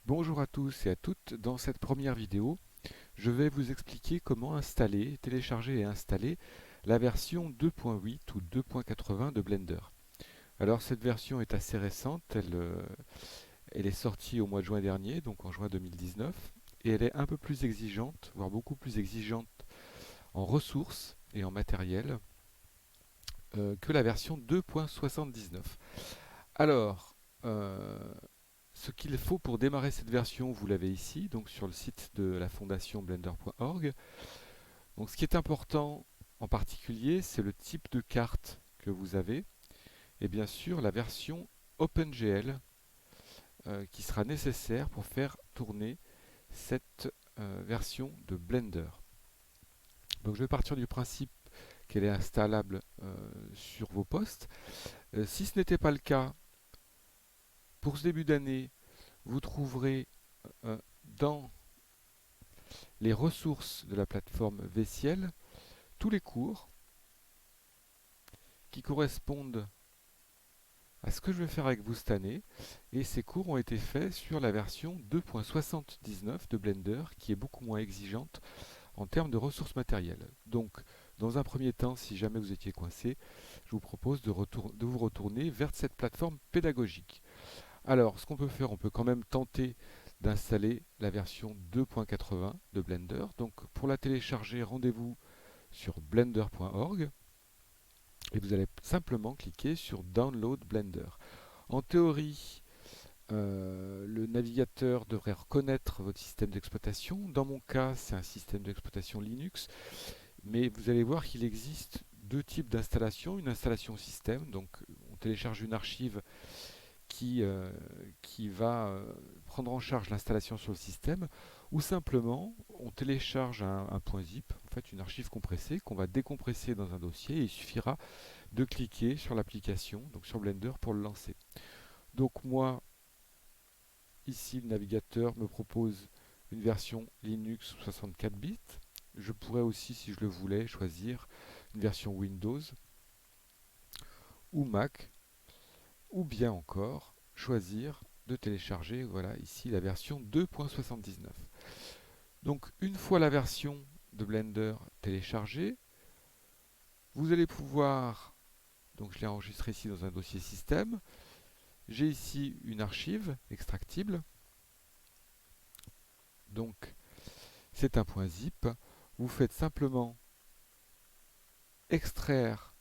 Bonjour à tous et à toutes, dans cette première vidéo, je vais vous expliquer comment installer, télécharger et installer la version 2.8 ou 2.80 de Blender. Alors cette version est assez récente, elle est sortie au mois de juin dernier, donc en juin 2019, et elle est un peu plus exigeante, voire beaucoup plus exigeante en ressources et en matériel que la version 2.79. Alors, euh, ce qu'il faut pour démarrer cette version, vous l'avez ici, donc sur le site de la fondation blender.org. Donc ce qui est important en particulier, c'est le type de carte que vous avez et bien sûr la version OpenGL qui sera nécessaire pour faire tourner cette version de Blender. Donc je vais partir du principe qu'elle est installable sur vos postes. Si ce n'était pas le cas, pour ce début d'année, vous trouverez dans les ressources de la plateforme Veciel tous les cours qui correspondent à ce que je vais faire avec vous cette année. Et ces cours ont été faits sur la version 2.79 de Blender, qui est beaucoup moins exigeante en termes de ressources matérielles. Donc, dans un premier temps, si jamais vous étiez coincé, je vous propose de vous retourner vers cette plateforme pédagogique. Alors, ce qu'on peut faire, on peut quand même tenter d'installer la version 2.80 de Blender. Donc, pour la télécharger, rendez-vous sur blender.org et vous allez simplement cliquer sur Download Blender. En théorie, le navigateur devrait reconnaître votre système d'exploitation. Dans mon cas, c'est un système d'exploitation Linux, mais vous allez voir qu'il existe deux types d'installation. Une installation système, donc on télécharge une archive qui va prendre en charge l'installation sur le système, ou simplement on télécharge un point zip, en fait une archive compressée qu'on va décompresser dans un dossier et il suffira de cliquer sur l'application, donc sur Blender pour le lancer. Donc moi, ici le navigateur me propose une version Linux 64 bits. Je pourrais aussi, si je le voulais, choisir une version Windows ou Mac, ou bien encore choisir de télécharger, voilà ici la version 2.79. Donc une fois la version de Blender téléchargée, vous allez pouvoir, donc je l'ai enregistré ici dans un dossier système, j'ai ici une archive extractible, donc c'est un point zip, vous faites simplement extraire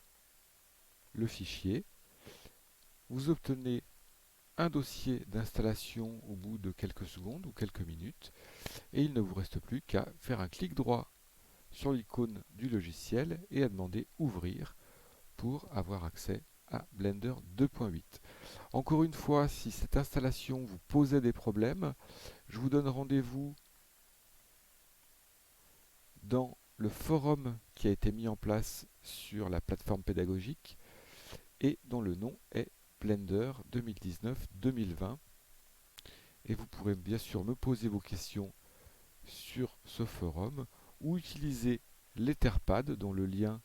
le fichier, vous obtenez un dossier d'installation au bout de quelques secondes ou quelques minutes, et il ne vous reste plus qu'à faire un clic droit sur l'icône du logiciel et à demander ouvrir pour avoir accès à Blender 2.8. Encore une fois, si cette installation vous posait des problèmes, je vous donne rendez-vous dans le forum qui a été mis en place sur la plateforme pédagogique et dont le nom est Blender 2019-2020. Et vous pourrez bien sûr me poser vos questions sur ce forum ou utiliser l'Etherpad dont le lien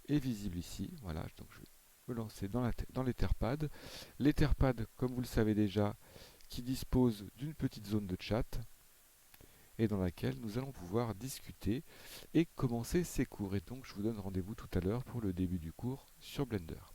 est visible ici. Voilà, donc je vais me lancer dans l'Etherpad. L'Etherpad, comme vous le savez déjà, qui dispose d'une petite zone de chat et dans laquelle nous allons pouvoir discuter et commencer ces cours. Et donc je vous donne rendez-vous tout à l'heure pour le début du cours sur Blender.